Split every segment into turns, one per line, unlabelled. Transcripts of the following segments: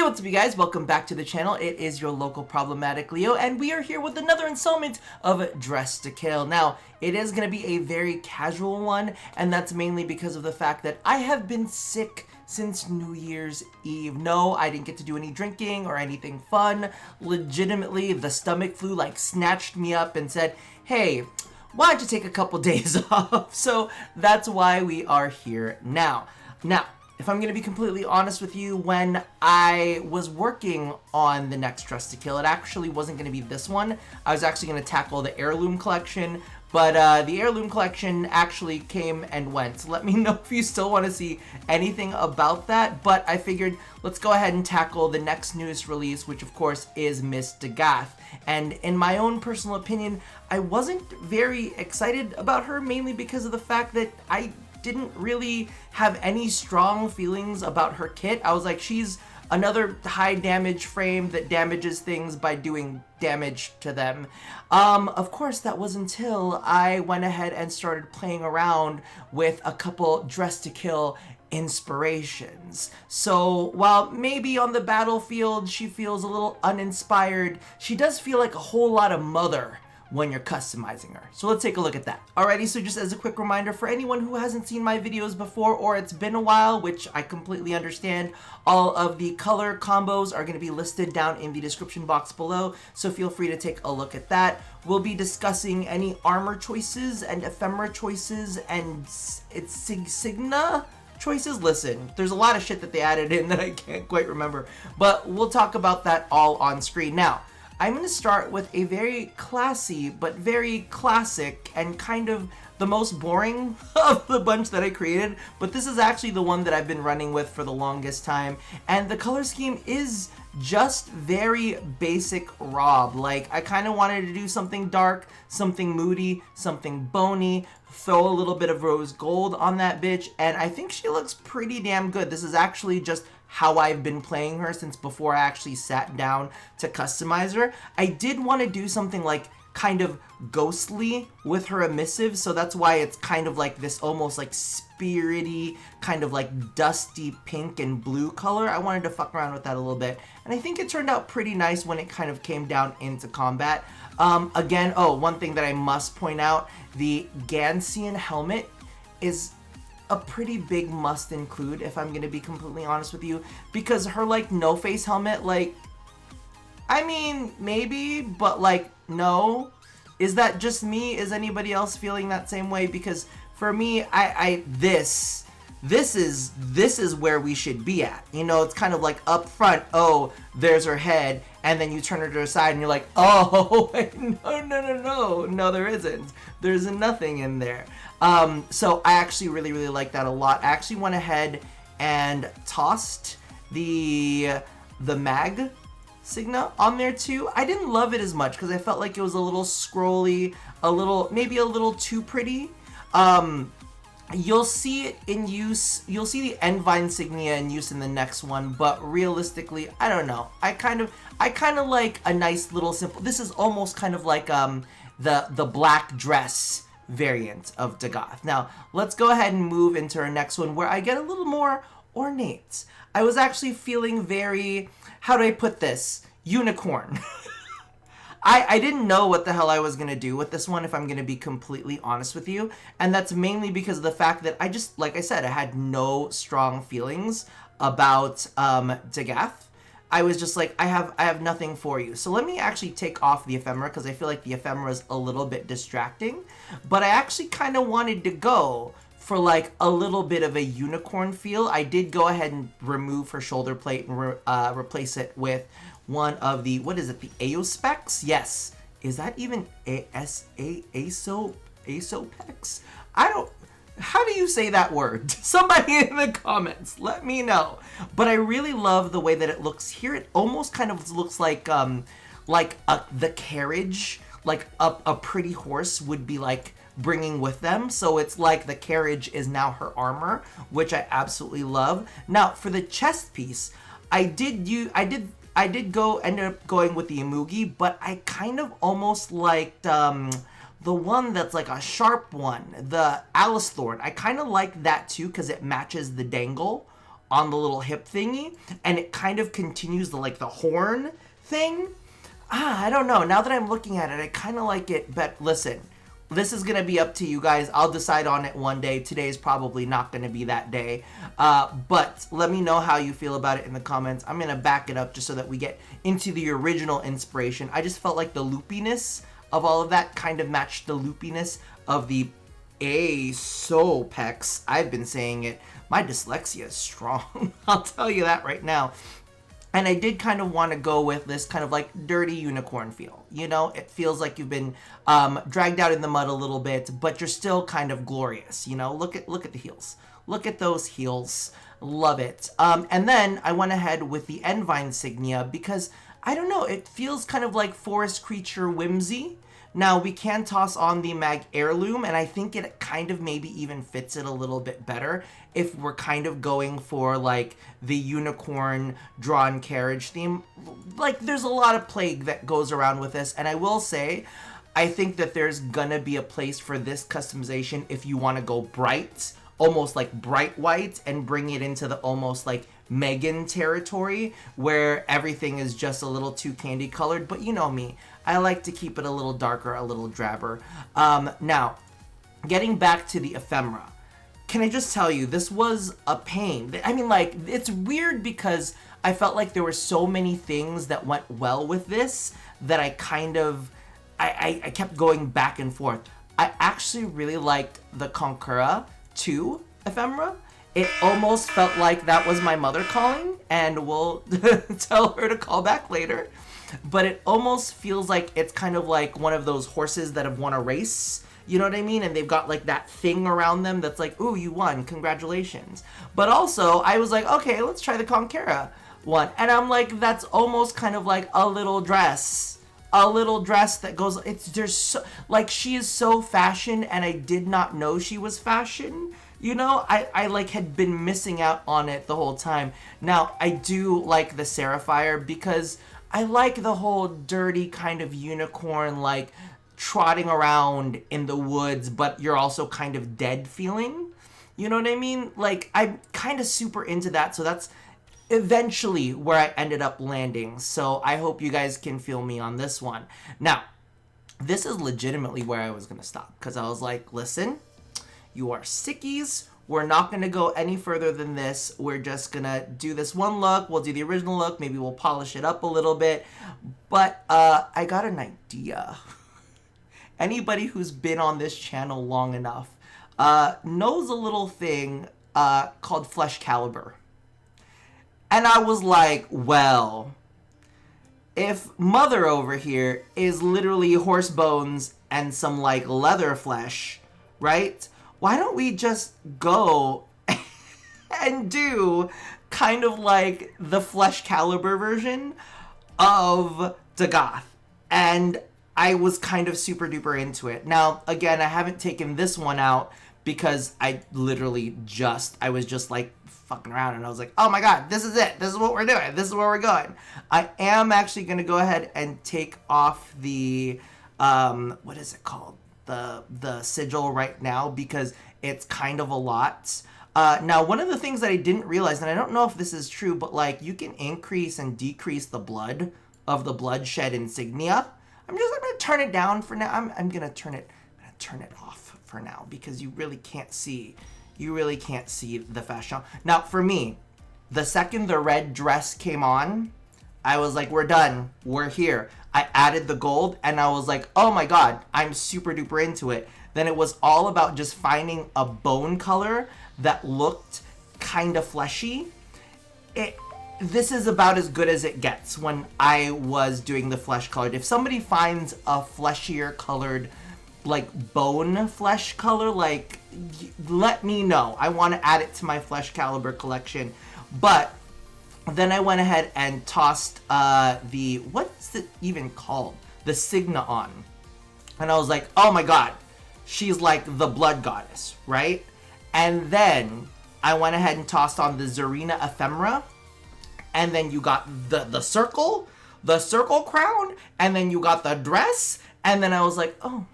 what's up you guys, welcome back to the channel. It is your local problematic Leo, and we are here with another installment of Dressed to Kill. Now, it is going to be a very casual one, and that's mainly because of the fact that I have been sick since New Year's Eve. No, I didn't get to do any drinking or anything fun. Legitimately, the stomach flu snatched me up and said, hey, why don't you take a couple days off? So that's why we are here now. Now, if I'm going to be completely honest with you, when I was working on the next Dressed to Kill, it actually wasn't going to be this one. I was actually going to tackle the heirloom collection, but the heirloom collection actually came and went. So let me know if you still want to see anything about that, but I figured let's go ahead and tackle the next newest release, which of course is Miss Dagath. And in my own personal opinion, I wasn't very excited about her, mainly because of the fact that I didn't really have any strong feelings about her kit. I was like, she's another high damage frame that damages things by doing damage to them. Of course, that was until I went ahead and started playing around with a couple Dressed to Kill inspirations. So while maybe on the battlefield she feels a little uninspired, she does feel like a whole lot of mother when you're customizing her. So let's take a look at that. Alrighty, so just as a quick reminder for anyone who hasn't seen my videos before or it's been a while, which I completely understand, all of the color combos are going to be listed down in the description box below, so feel free to take a look at that. We'll be discussing any armor choices and ephemera choices and Signa choices. Listen, there's a lot of shit that they added in that I can't quite remember, but we'll talk about that all on screen. Now, I'm going to start with a very classy, but very classic, and kind of the most boring of the bunch that I created, but this is actually the one that I've been running with for the longest time, and the color scheme is just very basic Rob. Like, I kind of wanted to do something dark, something moody, something bony, throw a little bit of rose gold on that bitch, and I think she looks pretty damn good. This is actually just how I've been playing her since before I actually sat down to customize her. I did want to do something like kind of ghostly with her emissive, so that's why it's kind of like this almost like spirity, kind of like dusty pink and blue color. I wanted to fuck around with that a little bit, and I think it turned out pretty nice when it kind of came down into combat. Again, one thing that I must point out, the Gansian helmet is a pretty big must include, if I'm gonna be completely honest with you, because her no face helmet, I mean, maybe, but no. Is that just me? Is anybody else feeling that same way? Because for me, this is where we should be at. You know, it's kind of like up front, oh, there's her head, and then you turn her to the side and you're like, oh, no, there isn't. There's nothing in there. So I actually really like that a lot. I actually went ahead and tossed the mag Signa on there too. I didn't love it as much because I felt like it was a little scrolly, maybe a little too pretty. You'll see it in use. You'll see the Endvine Signia in use in the next one, but realistically, I don't know. I kind of like a nice little simple. This is almost kind of like the black dress variant of Dagath. Now, let's go ahead and move into our next one where I get a little more ornate. I was actually feeling very, how do I put this? Unicorn. I didn't know what the hell I was going to do with this one, if I'm going to be completely honest with you. And that's mainly because of the fact that I just, like I said, I had no strong feelings about Dagath. I was just like, I have nothing for you. So let me actually take off the ephemera, because I feel like the ephemera is a little bit distracting. But I actually kind of wanted to go for a little bit of a unicorn feel. I did go ahead and remove her shoulder plate and replace it with one of the, what is it, the Aospecs? Yes. Is that even Asopex? How do you say that word? Somebody in the comments, let me know. But I really love the way that it looks here. It almost kind of looks like the carriage, like a pretty horse would be bringing with them. So it's like the carriage is now her armor, which I absolutely love. Now for the chest piece, I did end up going with the Imugi, but I kind of almost liked the one that's like a sharp one, the Alice Thorn. I kind of like that too because it matches the dangle on the little hip thingy, and it kind of continues the like the horn thing. I don't know. Now that I'm looking at it, I kind of like it, but listen, this is gonna be up to you guys. I'll decide on it one day. Today is probably not gonna be that day, but let me know how you feel about it in the comments. I'm gonna back it up just so that we get into the original inspiration. I just felt like the loopiness of all of that kind of matched the loopiness of the Asopex. I've been saying it. My dyslexia is strong. I'll tell you that right now. And I did kind of want to go with this kind of like dirty unicorn feel. You know, it feels like you've been dragged out in the mud a little bit, but you're still kind of glorious. You know, look at the heels. Look at those heels. Love it. And then I went ahead with the Envine insignia because, I don't know, it feels kind of like forest creature whimsy. Now, we can toss on the Mag Heirloom, and I think it kind of maybe even fits it a little bit better if we're kind of going for, like, the unicorn drawn carriage theme. Like, there's a lot of plague that goes around with this, and I will say, I think that there's gonna be a place for this customization if you want to go bright, almost like bright white, and bring it into the almost like Megan territory where everything is just a little too candy colored. But you know me, I like to keep it a little darker, a little drabber. Now, getting back to the ephemera, can I just tell you, this was a pain. I mean, like, it's weird because I felt like there were so many things that went well with this that I kind of, I kept going back and forth. I actually really liked the Conqueror 2 ephemera. It almost felt like that was my mother calling, and we'll tell her to call back later. But it almost feels like it's kind of like one of those horses that have won a race. You know what I mean? And they've got like that thing around them that's like, ooh, you won, congratulations. But also, I was like, okay, let's try the Conqueror one. And I'm like, that's almost kind of like a little dress. A little dress that goes, there's so, like, she is so fashion, and I did not know she was fashion. You know, I like had been missing out on it the whole time. Now, I do like the Seraphire because I like the whole dirty kind of unicorn, like, trotting around in the woods, but you're also kind of dead feeling. You know what I mean? Like, I'm kind of super into that, so that's eventually where I ended up landing. So I hope you guys can feel me on this one. Now, this is legitimately where I was going to stop, because I was like, listen, you are sickies. We're not going to go any further than this. We're just going to do this one look. We'll do the original look. Maybe we'll polish it up a little bit. But I got an idea. Anybody who's been on this channel long enough knows a little thing called Flesh Caliber. And I was like, well, if Mother over here is literally horse bones and some like leather flesh, right? Why don't we just go and do kind of like the Flesh Caliber version of Dagoth? And I was kind of super duper into it. Now, again, I haven't taken this one out because I literally I was just like fucking around, and I was like, oh my god, this is it. This is what we're doing. This is where we're going. I am actually going to go ahead and take off the, what is it called? The sigil right now, because it's kind of a lot. Now, one of the things that I didn't realize, and I don't know if this is true, but like you can increase and decrease the blood of the bloodshed insignia. I'm gonna turn it down for now. I'm gonna turn it off for now because you really can't see the fashion. Now, for me, the second the red dress came on, I was like, we're done. We're here. I added the gold, and I was like, oh my god, I'm super duper into it. Then it was all about just finding a bone color that looked kind of fleshy. This is about as good as it gets when I was doing the flesh colored. If somebody finds a fleshier colored, like bone flesh color, like, let me know. I want to add it to my Flesh Caliber collection. But then I went ahead and tossed what's it even called? The Signa on. And I was like, oh my god, she's like the blood goddess, right? And then I went ahead and tossed on the Zarina Ephemera. And then you got the circle crown, and then you got the dress, and then I was like, oh,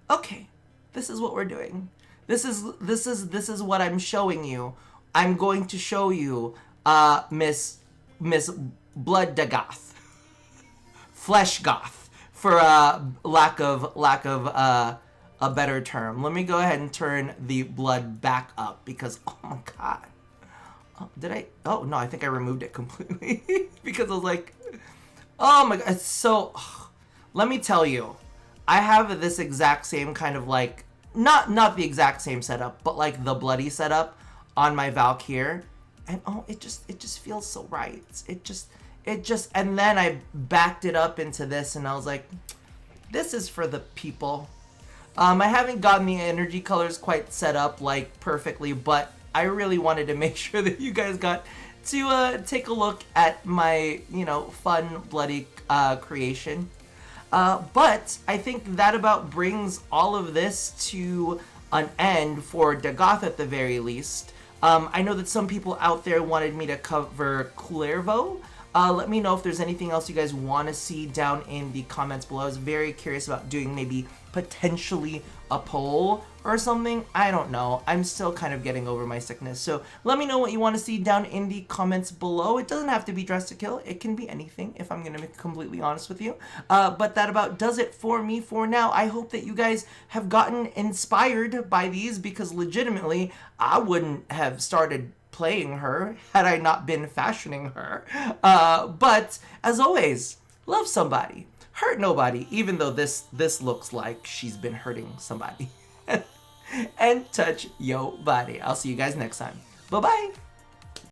okay, this is what we're doing. This is what I'm showing you. I'm going to show you Miss Blood Dagoth, Flesh Goth, for lack of a better term. Let me go ahead and turn the blood back up because oh my god. Oh, did I? Oh no, I think I removed it completely because I was like, oh my god. So let me tell you, I have this exact same kind of like not the exact same setup, but like the bloody setup on my Valkyr, and oh, it just feels so right. It just and then I backed it up into this, and I was like, this is for the people. I haven't gotten the energy colors quite set up like perfectly, but I really wanted to make sure that you guys got to take a look at my, fun, bloody creation. But I think that about brings all of this to an end for Dagoth at the very least. I know that some people out there wanted me to cover Kullervo. Let me know if there's anything else you guys want to see down in the comments below. I was very curious about doing maybe potentially a poll or something. I don't know. I'm still kind of getting over my sickness. So let me know what you want to see down in the comments below. It doesn't have to be Dress to Kill. It can be anything, if I'm going to be completely honest with you. But that about does it for me for now. I hope that you guys have gotten inspired by these because legitimately, I wouldn't have started playing her had I not been fashioning her. But as always, love somebody, hurt nobody, even though this looks like she's been hurting somebody. And touch yo body. I'll see you guys next time. Bye bye.